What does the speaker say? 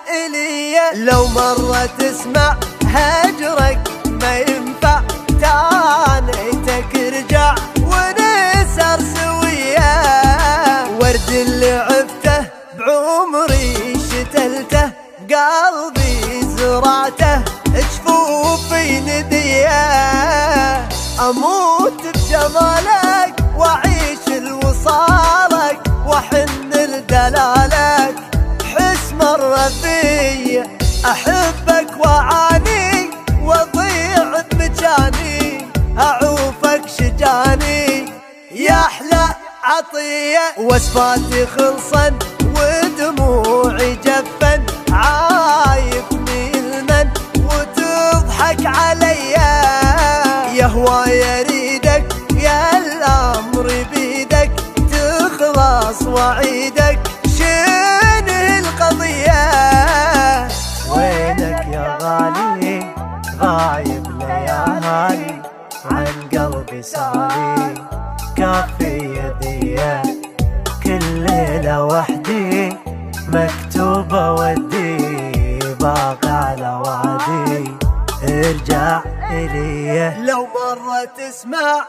إلي. لو مرة تسمع هجرك ما ينفع، تانيتك ارجع ونسهر سوية. ورد اللي عفته بعمري شتلته، قلبي زرعته جفوفي نديه. أموت بجمالك وأعيش لوصالك، وأحن لدلالك حس مرة في. أحبك وأعاني وأضيع بمجاني، أعوفك شجاني يا أحلى عطية. وصفاتي خلصن ودموعي جفن، عايفني المن وتضحك عليا. يا هواي اريدك يا الامر بيدك، تخلص وعيدك شنه القضية. وينك يا غالي غايب ليالي، عن قلبي سالي كافي يدي. كل ليلة وحدي مكتوبة ودي، باقي على وعدي ارجع إلي. لو مرة تسمع